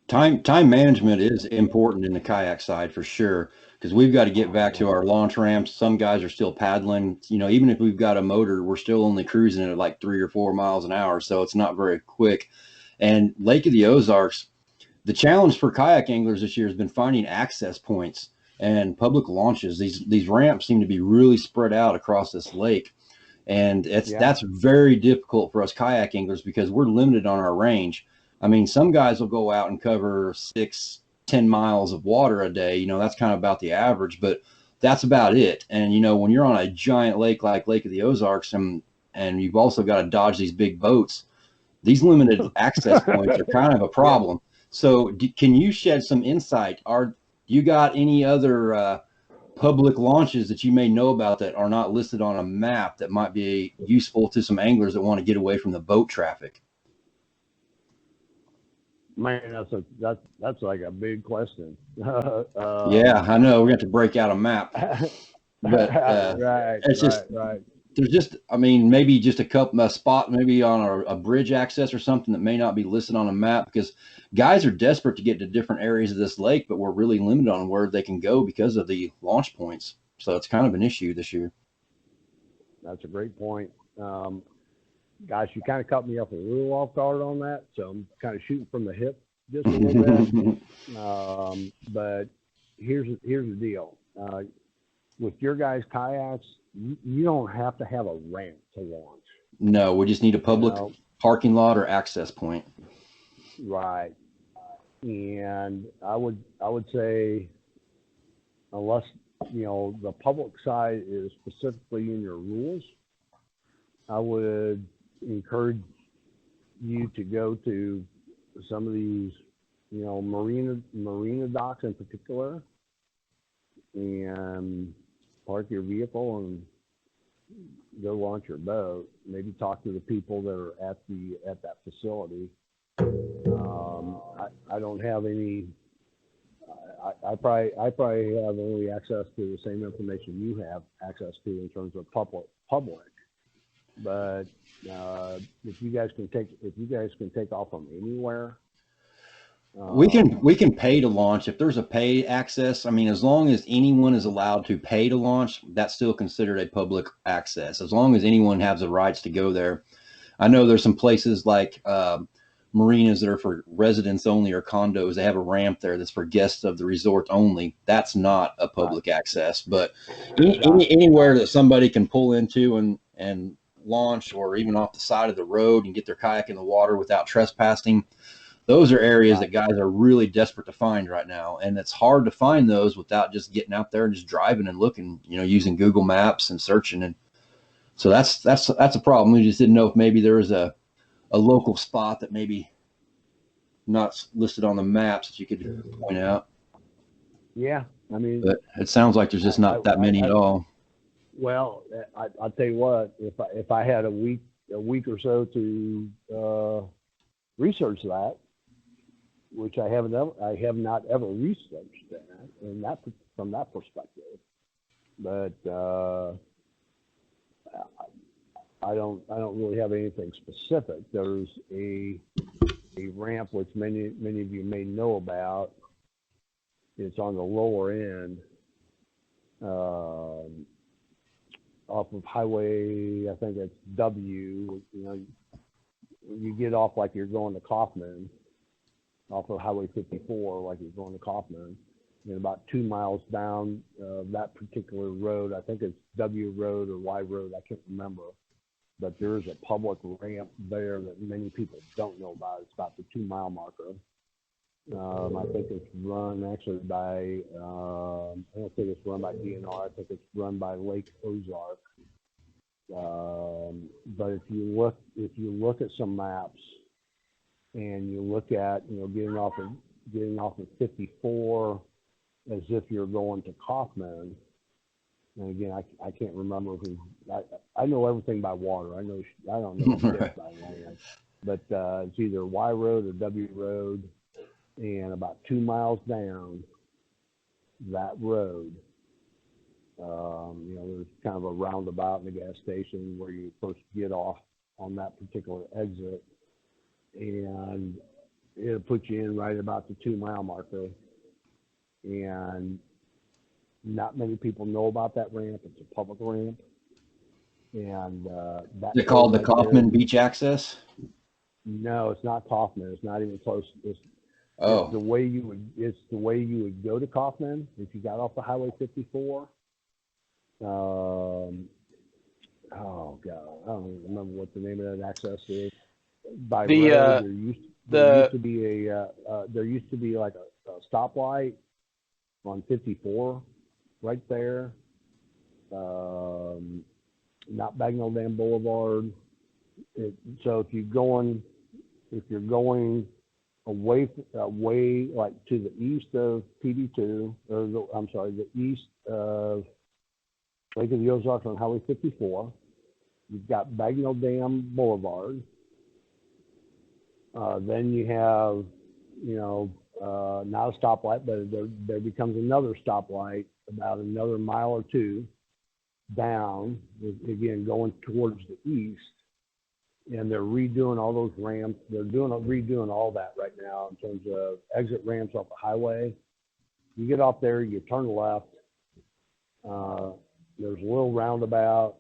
Time management is important in the kayak side for sure, because we've got to get back to our launch ramps. Some guys are still paddling. You know, even if we've got a motor, we're still only cruising at like 3 or 4 miles an hour, so it's not very quick. And Lake of the Ozarks, the challenge for kayak anglers this year has been finding access points and public launches. These ramps seem to be really spread out across this lake, and that's very difficult for us kayak anglers because we're limited on our range. I mean, some guys will go out and cover 6, 10 miles of water a day. You know, that's kind of about the average, but that's about it. And, you know, when you're on a giant lake like Lake of the Ozarks, and you've also got to dodge these big boats, these limited access points are kind of a problem. So can you shed some insight? You got any other public launches that you may know about that are not listed on a map that might be useful to some anglers that want to get away from the boat traffic? Man, that's like a big question. Yeah, I know. We're going to have to break out a map. But right. There's just, I mean, maybe just a spot, maybe on a bridge access or something that may not be listed on a map, because guys are desperate to get to different areas of this lake, but we're really limited on where they can go because of the launch points. So it's kind of an issue this year. That's a great point. Gosh, you kind of caught me up a little off guard on that, so I'm kind of shooting from the hip just a little bit. But here's the deal. With your guys' kayaks, you don't have to have a ramp to launch. No, we just need a public parking lot or access point. Right. And I would say, unless the public side is specifically in your rules, I would encourage you to go to some of these, marina docks in particular, and park your vehicle and go launch your boat. Maybe talk to the people that are at that facility. I don't have any. I probably have only access to the same information you have access to in terms of public. But if you guys can take off from anywhere, we can pay to launch if there's a pay access. I mean, as long as anyone is allowed to pay to launch, that's still considered a public access. As long as anyone has the rights to go there. I know there's some places like marinas that are for residents only or condos. They have a ramp there that's for guests of the resort only. That's not a public access, but anywhere that somebody can pull into and launch, or even off the side of the road and get their kayak in the water without trespassing. Those are areas that guys are really desperate to find right now. And it's hard to find those without just getting out there and just driving and looking, using Google Maps and searching. And so that's a problem. We just didn't know if maybe there was a local spot that maybe not listed on the maps that you could point out. Yeah. I mean, but it sounds like there's just not that many at all. Well, I'll tell you what, if I had a week or so to research that, which I have not ever researched that, and that from that perspective, but I don't really have anything specific. There's a ramp which many of you may know about. It's on the lower end. Off of highway, I think it's W, you get off like you're going to Kaufman, off of highway 54, like you're going to Kaufman, and about 2 miles down that particular road, I think it's W Road or Y Road, I can't remember, but there is a public ramp there that many people don't know about. It's about the 2 mile marker. I think it's run actually by, I don't think it's run by DNR. I think it's run by Lake Ozark. But if you look at some maps and you look at, getting off of 54 as if you're going to Kaufman, and again, I can't remember who, I know everything by water. I don't know shit by land, but it's either Y Road or W Road. And about 2 miles down that road, there's kind of a roundabout in the gas station where you first get off on that particular exit, and it'll put you in right about the 2 mile marker. And not many people know about that ramp. It's a public ramp. And is it called the Kaufman Beach Access? No, it's not Kaufman. It's not even close. It's the way you would go to Kaufman if you got off the highway 54. Oh God, I don't even remember what the name of that access is. By road, there used to be like a stoplight on 54 right there. Not Bagnell Dam Boulevard. So if you're going away like to the east of PD2, the east of Lake of the Ozarks on Highway 54. You've got Bagnell Dam Boulevard. Then you have, not a stoplight, but there becomes another stoplight about another mile or two down, again, going towards the east. And they're redoing all those ramps. They're redoing all that right now in terms of exit ramps off the highway. You get off there, you turn left. There's a little roundabout.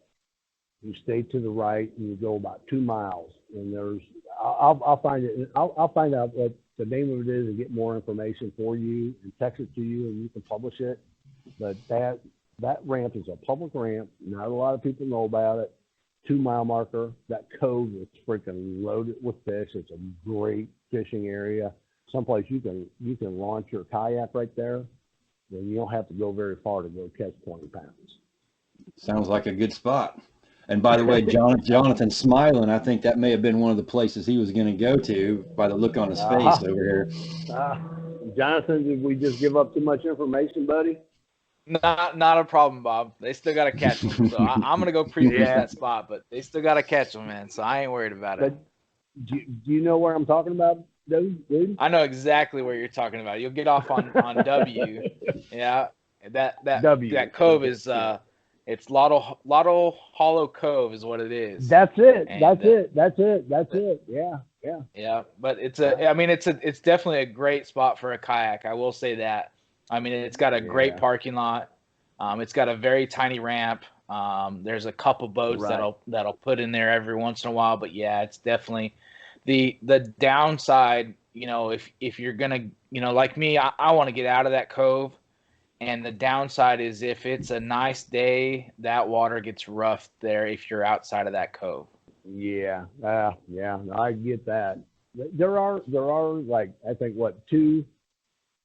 You stay to the right, and you go about 2 miles. And I'll find it. I'll find out what the name of it is and get more information for you and text it to you, and you can publish it. But that ramp is a public ramp. Not a lot of people know about it. 2 mile marker. That cove is freaking loaded with fish. It's a great fishing area. Someplace you can launch your kayak right there. then you don't have to go very far to go catch 20 pounds. Sounds like a good spot. And by the way, Jonathan's smiling. I think that may have been one of the places he was going to go to by the look on his face over here. Jonathan, did we just give up too much information, buddy? Not a problem, Bob. They still got to catch them. So I'm going to go prefish that spot, but they still got to catch them, man. So I ain't worried about it. But do you know where I'm talking about, dude? I know exactly where you're talking about. You'll get off on W. Yeah. That cove is it's Lotto Hollow Cove is what it is. That's it. And, That's it. Yeah. Yeah, but it's definitely a great spot for a kayak. I will say that. I mean, it's got a great parking lot. It's got a very tiny ramp. There's a couple boats that'll put in there every once in a while, but yeah, it's definitely the downside. You know, if you're gonna, you know, like me, I want to get out of that cove, and the downside is if it's a nice day, that water gets rough there if you're outside of that cove. Yeah, I get that. There are like, I think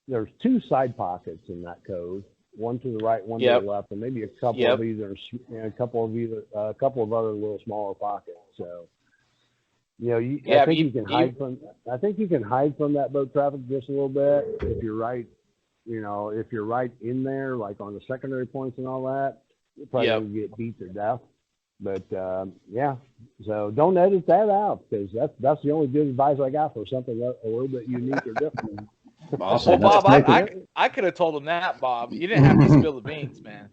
there's two side pockets in that cove, one to the right, one to the left, and maybe a couple of other little smaller pockets. So, you know, I think you can hide from that boat traffic just a little bit if you're right. You know, if you're right in there, like on the secondary points and all that, you're probably gonna get beat to death. But so don't edit that out, because that's the only good advice I got for something a little bit unique or different. Awesome. Well, Bob, I could have told him that, Bob. You didn't have to spill the beans, man.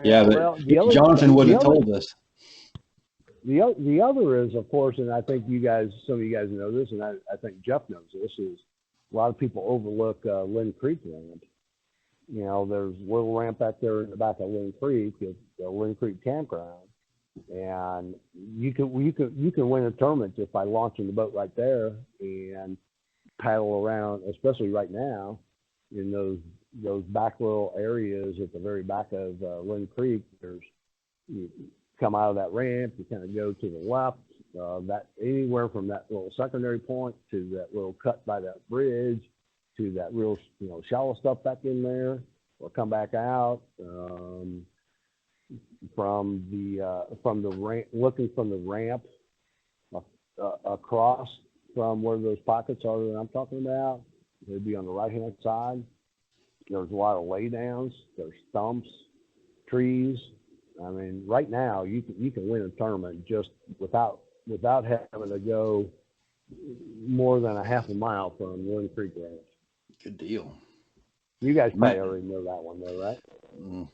Yeah, but Jonathan wouldn't have told us. The other is, of course, and I think some of you guys know this, and I think Jeff knows this, is a lot of people overlook Lynn Creek ramp. You know, there's a little ramp back there in the back of Lynn Creek, at the Lynn Creek campground, and you can win a tournament just by launching the boat right there and paddle around, especially right now in those back little areas at the very back of Lynn Creek. You come out of that ramp, you kind of go to the left, that anywhere from that little secondary point to that little cut by that bridge to that real, you know, shallow stuff back in there, or come back out from the ramp, looking from the ramp across from where those pockets are that I'm talking about. They'd be on the right-hand side. There's a lot of laydowns. There's stumps, trees. I mean, right now you can win a tournament just without having to go more than a half a mile from Lynn Creek Ranch. Good deal. You guys probably already know that one, though, right?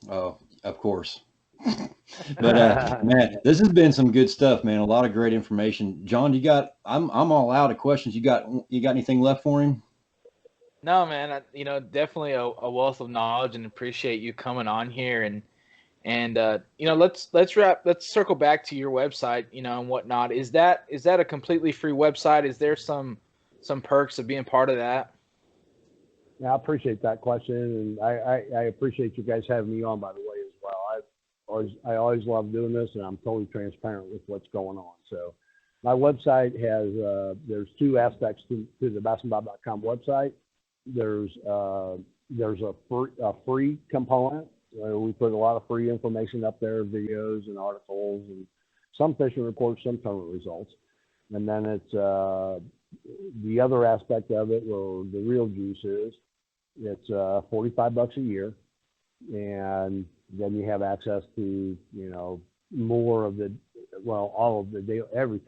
Oh, of course. But man, this has been some good stuff, man. A lot of great information. John, I'm all out of questions. You got anything left for him? No, man. Definitely a wealth of knowledge, and appreciate you coming on here. And let's circle back to your website, and whatnot. Is that a completely free website? Is there some perks of being part of that? Yeah, I appreciate that question, and I appreciate you guys having me on, by the way, as well. I always love doing this, and I'm totally transparent with what's going on. So my website has there's two aspects to the BassingBob.com website. There's a free component. We put a lot of free information up there, videos and articles, and some fishing reports, some tournament results. And then it's the other aspect of it, or the real juice is, it's $45 a year, and then you have access to more of all of the daily, every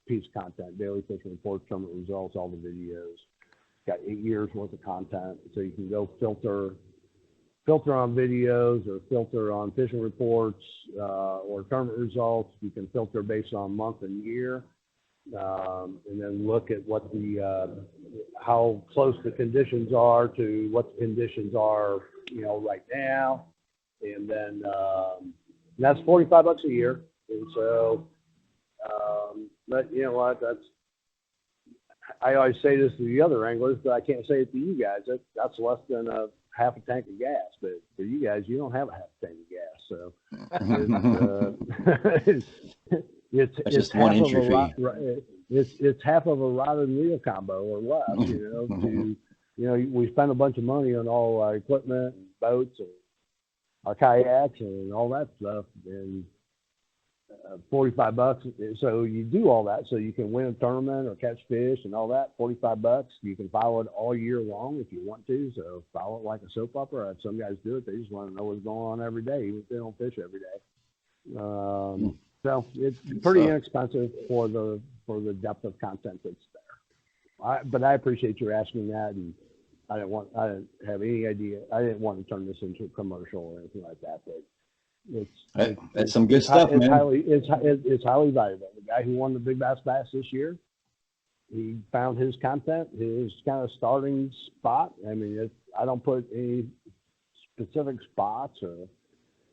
piece of content, daily fishing reports, tournament results, all the videos. Got 8 years worth of content, so you can go filter on videos, or filter on fishing reports, or tournament results. You can filter based on month and year, and then look at what how close the conditions are to what the conditions are, right now. And then that's $45 a year. And so, but you know what? I always say this to the other anglers, but I can't say it to you guys. That's less than half a tank of gas. But for you guys, you don't have a half a tank of gas. So it's just one entry fee. It's half of a rod and reel combo or less. We spend a bunch of money on all our equipment, boats and our kayaks and all that stuff. And $45. So you do all that so you can win a tournament or catch fish and all that. $45. You can follow it all year long if you want to. So follow it like a soap opera. I've some guys do it. They just want to know what's going on every day, even if they don't fish every day. So it's pretty inexpensive for the depth of content that's there. But I appreciate you asking that, and I didn't have any idea. I didn't want to turn this into a commercial or anything like that. But it's some good stuff, man. It's highly valuable. The guy who won the Big Bass Bass this year, he found his content, his kind of starting spot. I mean, I don't put any specific spots or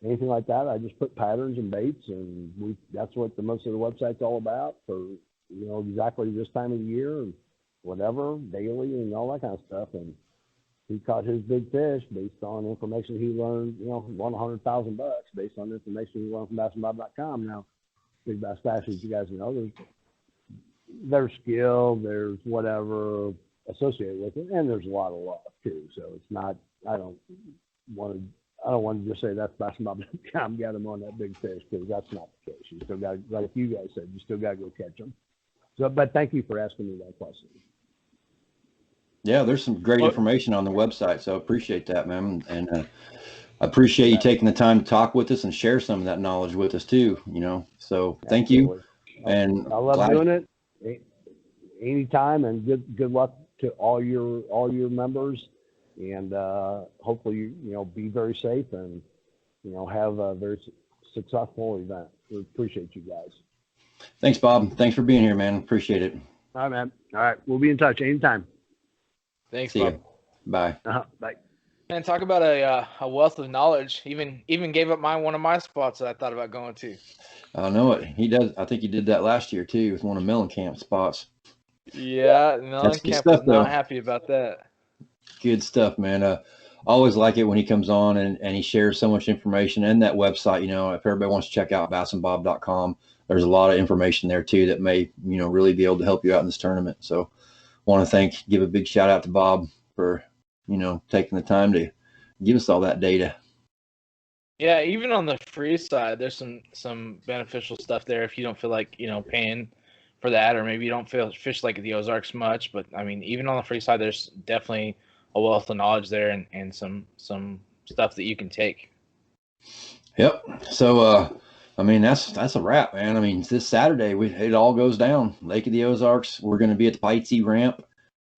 anything like that. I just put patterns and baits, and that's what most of the website's all about for, exactly this time of the year and whatever, daily and all that kind of stuff. And he caught his big fish based on information he learned, won $100,000 based on information he learned from BassingBob.com. Now, Big Bass Bass, as you guys know, there's skill, there's whatever associated with it, and there's a lot of luck too. So it's not, I don't want to just say that's BassingBob.com got him on that big fish, because that's not the case. You still got, like you guys said, you still got to go catch them. So, but thank you for asking me that question. Yeah, there's some great information on the website, so I appreciate that, man. And I appreciate you taking the time to talk with us and share some of that knowledge with us too, So thank you. And I love doing it anytime, and good luck to all your members, and hopefully, be very safe and, have a very successful event. We appreciate you guys. Thanks, Bob. Thanks for being here, man. Appreciate it. All right, man. All right. We'll be in touch anytime. Thanks, See Bob. you. Bye. Bye. And talk about a wealth of knowledge. Even gave up one of my spots that I thought about going to. I know it. He does. I think he did that last year too with one of Mellencamp's spots. Yeah, Mellencamp was not happy about that. Good stuff, man. Always like it when he comes on and he shares so much information, and that website, if everybody wants to check out BassingBob.com, there's a lot of information there too that may, really be able to help you out in this tournament. So want to give a big shout out to Bob for, taking the time to give us all that data. Yeah, even on the free side, there's some beneficial stuff there if you don't feel like, paying for that, or maybe you don't fish like the Ozarks much. But I mean, even on the free side, there's definitely a wealth of knowledge there and some stuff that you can take. Yep. So, that's a wrap, man. I mean, this Saturday, it all goes down. Lake of the Ozarks. We're going to be at the Paitsy ramp.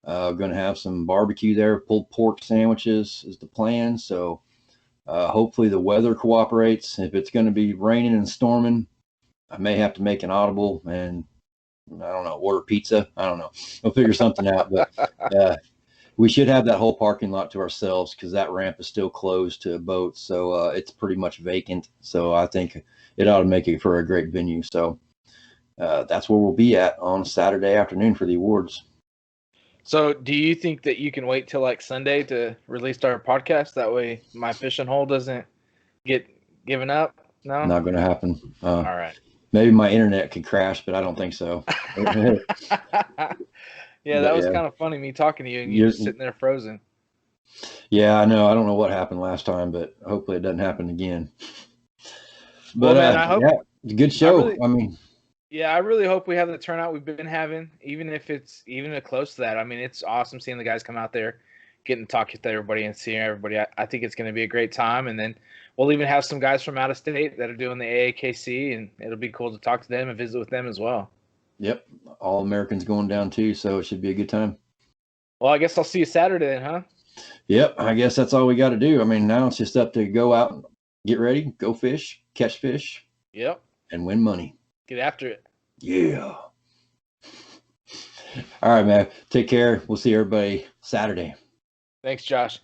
Going to have some barbecue there. Pulled pork sandwiches is the plan. So hopefully the weather cooperates. If it's going to be raining and storming, I may have to make an audible and, I don't know, order pizza. I don't know. We'll figure something out. But we should have that whole parking lot to ourselves, because that ramp is still closed to boats. So it's pretty much vacant. So I think it ought to make it for a great venue. So that's where we'll be at on Saturday afternoon for the awards. So do you think that you can wait till like Sunday to release our podcast? That way my fishing hole doesn't get given up? No? Not going to happen. All right. Maybe my internet could crash, but I don't think so. Yeah, that was kind of funny, me talking to you and you just sitting there frozen. Yeah, I know. I don't know what happened last time, but hopefully it doesn't happen again. But man, I hope it's a good show. I really hope we have the turnout we've been having, even if it's even close to that. I mean, it's awesome seeing the guys come out there, getting to talk to everybody and seeing everybody. I think it's going to be a great time. And then we'll even have some guys from out of state that are doing the AAKC, and it'll be cool to talk to them and visit with them as well. Yep. All Americans going down too, so it should be a good time. Well, I guess I'll see you Saturday then, huh? Yep. I guess that's all we got to do. I mean, now it's just up to go out and get ready, go fish, catch fish. Yep. And win money. Get after it. Yeah. All right, man. Take care. We'll see everybody Saturday. Thanks, Josh.